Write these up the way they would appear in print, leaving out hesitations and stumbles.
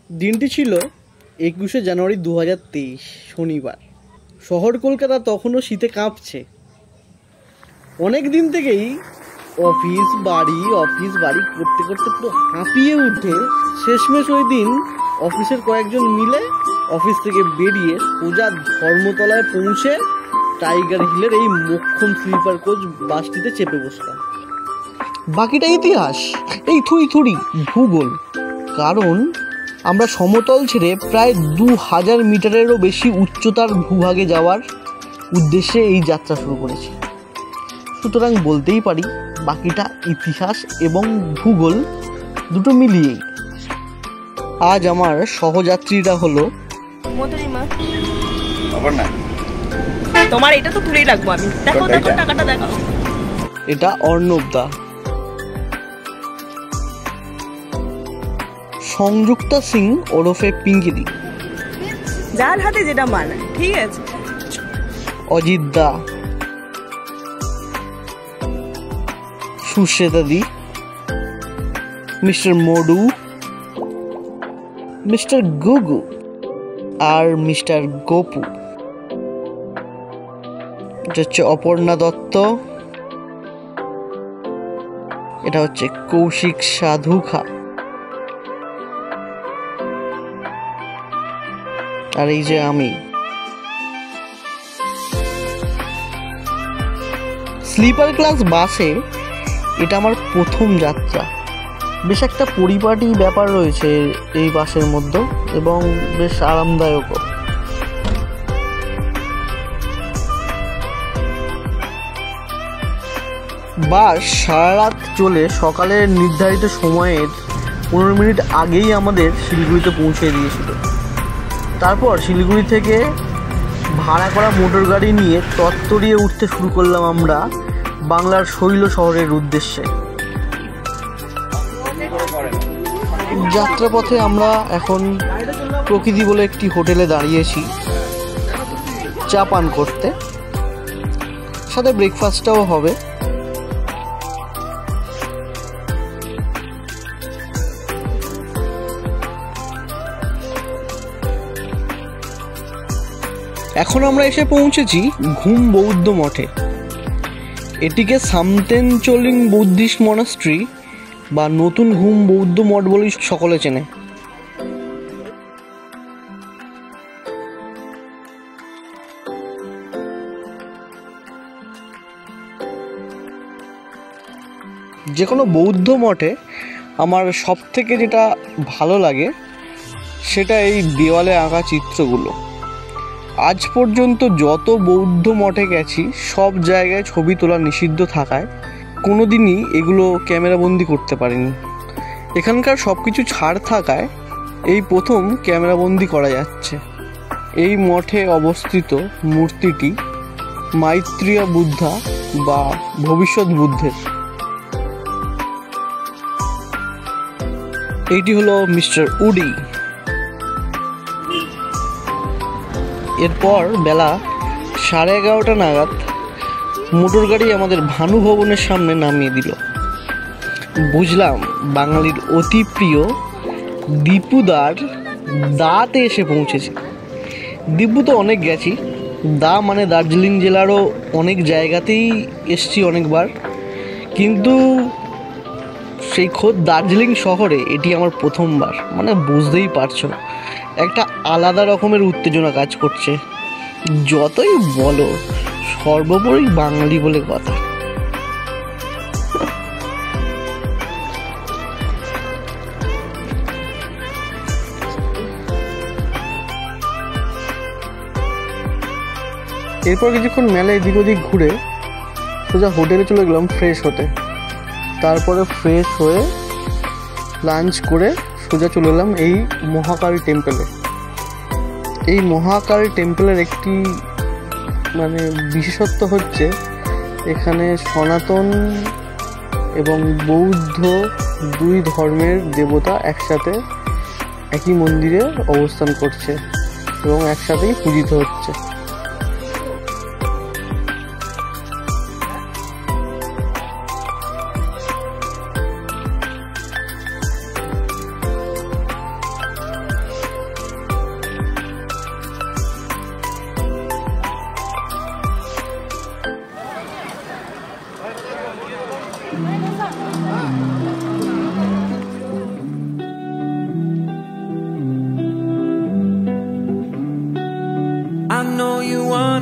দিনটি ছিল 21শে জানুয়ারি 2023 শনিবার। শহর কলকাতা তখনও শীতে কাঁপছে। অনেক দিন থেকেই অফিস বাড়ি করতে করতে পুরো হাঁপিয়ে উঠে শেষমেশ ওই দিন অফিসের কয়েকজন মিলে অফিস থেকে বেরিয়ে সোজা ধর্মতলায় পৌঁছে টাইগার হিলের এই মোক্ষম স্লিপার কোচ বাসটিতে চেপে বসলাম। বাকিটা ইতিহাস, এই থুড়ি ভূগোল। কারণ আমরা সমতল ছেড়ে প্রায় 2000 মিটারেরও বেশি উচ্চতার ভূভাগে যাওয়ার উদ্দেশ্যে এই যাত্রা শুরু করেছি। সুতরাং বলতেই পারি বাকিটা ইতিহাস এবং ভূগোল দুটো মিলিয়েই। আজ আমার সহযাত্রীরা হলো মধুরিমা। তোমার এটা তো তুলেই রাখবো আমি। দেখো টাকাটা দেখো। এটা অর্ণব দা, সংযুক্তা সিং ওরফে পিঙ্কিদি, যার হাতে যেটা মানায়, ঠিক আছে, অজিত দা, সুশ্বেতা দি, মিস্টার মডু, মিস্টার গুগু আর মিস্টার গোপু। এটা হচ্ছে অপর্ণা দত্ত, এটা হচ্ছে কৌশিক সাধুখা, আর এই যে আমি। স্লিপার ক্লাস বাসে এটা আমার প্রথম যাত্রা। বেশ একটা পরিপাটি ব্যাপার রয়েছে এই বাসের মধ্যে এবং বেশ আরামদায়কও। বাস সারা রাত চলে সকালের নির্ধারিত সময়ের 15 মিনিট আগেই আমাদের শিলিগুড়িতে পৌঁছে দিয়েছিল। তারপর শিলিগুড়ি থেকে ভাড়া করা মোটর গাড়ি নিয়ে তত্তরিয়ে উঠতে শুরু করলাম আমরা বাংলার শৈল শহরের উদ্দেশ্যে। যাত্রাপথে আমরা এখন প্রকৃতি বলে একটি হোটেলে দাঁড়িয়েছি চা পান করতে, সাথে ব্রেকফাস্টটাও হবে। এখন আমরা এসে পৌঁছেছি ঘুম বৌদ্ধ মঠে। এটিকে সামতেনচোলিং বুদ্ধিস্ট মনাস্ট্রি বা নতুন ঘুম বৌদ্ধ মঠ বলেই সকলে চেনে। যে কোনো বৌদ্ধ মঠে আমার সব থেকে যেটা ভালো লাগে সেটা এই দেওয়ালে আঁকা চিত্রগুলো। আজ পর্যন্ত যত বৌদ্ধ মঠে গেছি সব জায়গায় ছবি তোলা নিষিদ্ধ থাকায় কোনোদিনই এগুলো ক্যামেরাবন্দি করতে পারিনি। এখানকার সব কিছু ছাড় থাকায় এই প্রথম ক্যামেরাবন্দি করা যাচ্ছে। এই মঠে অবস্থিত মূর্তিটি মাইত্রেয় বুদ্ধা বা ভবিষ্যৎ বুদ্ধের। এইটি হলো মিস্টার উডি। এরপর বেলা 11:30 নাগাদ মোটর গাড়ি আমাদের ভানু ভবনের সামনে নামিয়ে দিল। বুঝলাম বাঙালির অতি প্রিয় দীপুদার দাতে এসে পৌঁছেছি। দীপু তো অনেক গেছি, দা মানে দার্জিলিং জেলারও অনেক জায়গাতেই এসছি অনেকবার, কিন্তু সেই খোদ দার্জিলিং শহরে এটি আমার প্রথমবার। মানে বুঝতেই পারছো একটা আলাদা রকমের উত্তেজনা কাজ করছে। যতই বলো সর্বোপরি বাঙালি বলে কথা। এরপর কিছুক্ষণ মেলায় এদিক ওদিক ঘুরে সোজা হোটেলে চলে গেলাম ফ্রেশ হতে। তারপরে ফ্রেশ হয়ে লাঞ্চ করে সোজা চলে এলাম এই মহাকালী টেম্পলে। এই মহাকালী টেম্পলের একটি মানে বিশেষত্ব হচ্ছে এখানে সনাতন এবং বৌদ্ধ দুই ধর্মের দেবতা একসাথে একই মন্দিরে অবস্থান করছে এবং একসাথেই পূজিত হচ্ছে।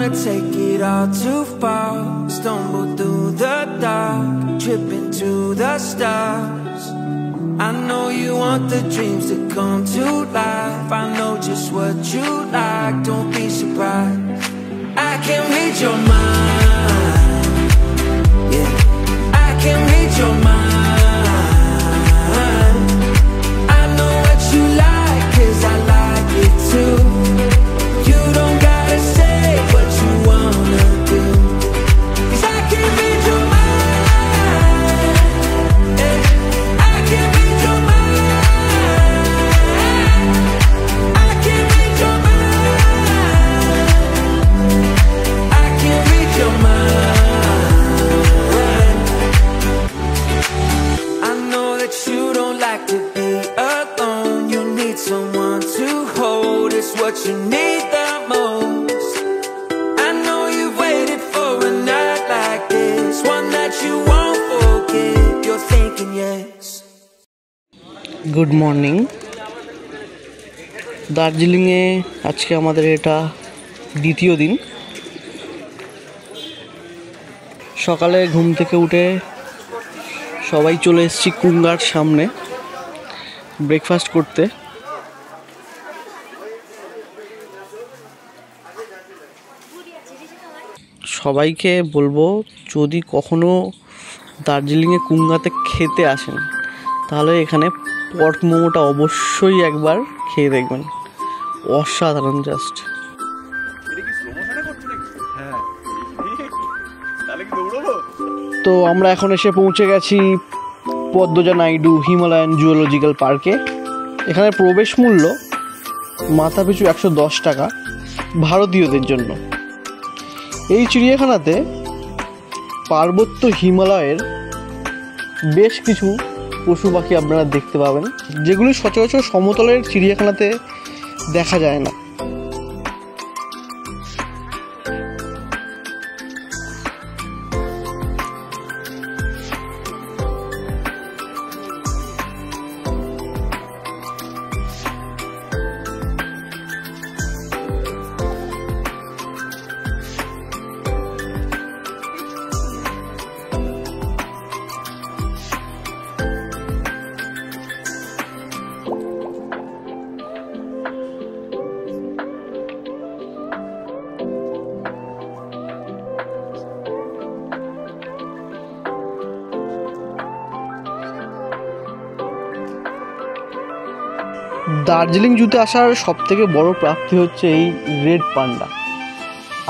wanna take it all too far. Stumble through the dark, tripping to the stars. I know you want the dreams to come to life. I know just what you like, don't be surprised. I can read your mind, yeah, I can read your mind. I know what you like, 'cause I like it too. You don't gotta say what you wanna do, 'cause I can read your mind, yeah. I can read your mind. I can read your mind. I can read your mind. I know that you don't like to be alone. You need someone to hold, it's what you need the most. I know you've waited for a night like this, one that you won't forget. You're thinking yes. Good morning. দার্জিলিংয়ে আজকে আমাদের এটা দ্বিতীয় দিন। সকালে ঘুম থেকে উঠে সবাই চলে এসেছি কুঙ্গার সামনে ব্রেকফাস্ট করতে। সবাইকে বলবো, যদি কখনো দার্জিলিংয়ে কুঙ্গাতে খেতে আসেন তাহলে এখানে পর্ক মোমোটা অবশ্যই একবার খেয়ে দেখবেন, অসাধারণ জাস্ট। তো আমরা এখন এসে পৌঁছে গেছি পদ্মজা নাইডু হিমালয়ান জুওলজিক্যাল পার্কে। এখানে প্রবেশ মূল্য মাথাপিছু 110 টাকা ভারতীয়দের জন্য। এই চিড়িয়াখানাতে পার্বত্য হিমালয়ের বেশ কিছু পশু পাখি আপনারা দেখতে পাবেন, যেগুলি সচরাচর সমতলের চিড়িয়াখানাতে দেখা যায় না। দার্জিলিং জুতে আসার সব থেকে বড় প্রাপ্তি হচ্ছে এই রেড পান্ডা।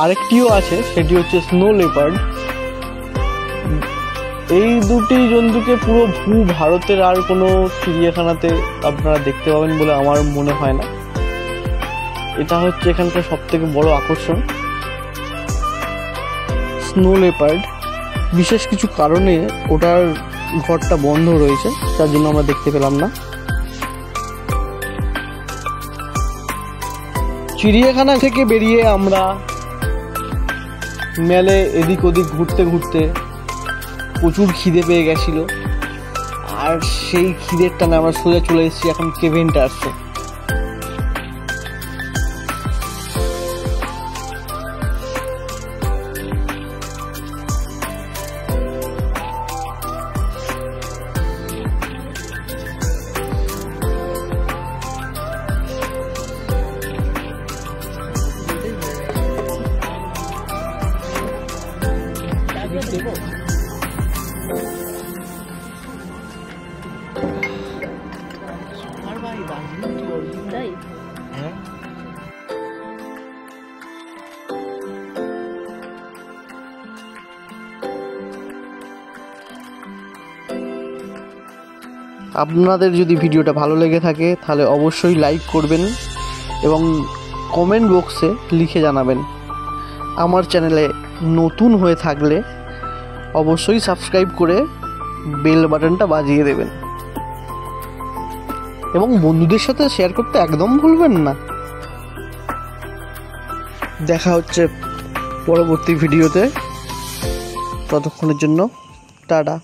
আরেকটিও আছে, সেটি হচ্ছে স্নো লেপার্ড। এই দুটি জন্তুকে পুরো ভারতের আর কোনো চিড়িয়াখানাতে আপনারা দেখতে পাবেন বলে আমার মনে হয় না। এটা হচ্ছে এখানকার সব থেকে বড় আকর্ষণ। স্নো লেপার্ড বিশেষ কিছু কারণে ওটার ঘরটা বন্ধ রয়েছে, তার জন্য আমরা দেখতে পেলাম না। চিড়িয়াখানা থেকে বেরিয়ে আমরা মেলে এদিক ওদিক ঘুরতে ঘুরতে প্রচুর খিদে পেয়ে গেছিল, আর সেই খিদের টানে আমরা সোজা চলে এসেছি এখন কেভেন্টার্সে। আপনাদের যদি ভিডিওটা ভালো লেগে থাকে তাহলে অবশ্যই লাইক করবেন এবং কমেন্ট বক্সে লিখে জানাবেন। আমার চ্যানেলে নতুন হয়ে থাকলে অবশ্যই সাবস্ক্রাইব করে বেল বাটনটা বাজিয়ে দেবেন এবং বন্ধুদের সাথে শেয়ার করতে একদম ভুলবেন না। দেখা হচ্ছে পরবর্তী ভিডিওতে, ততক্ষণের জন্য টাটা।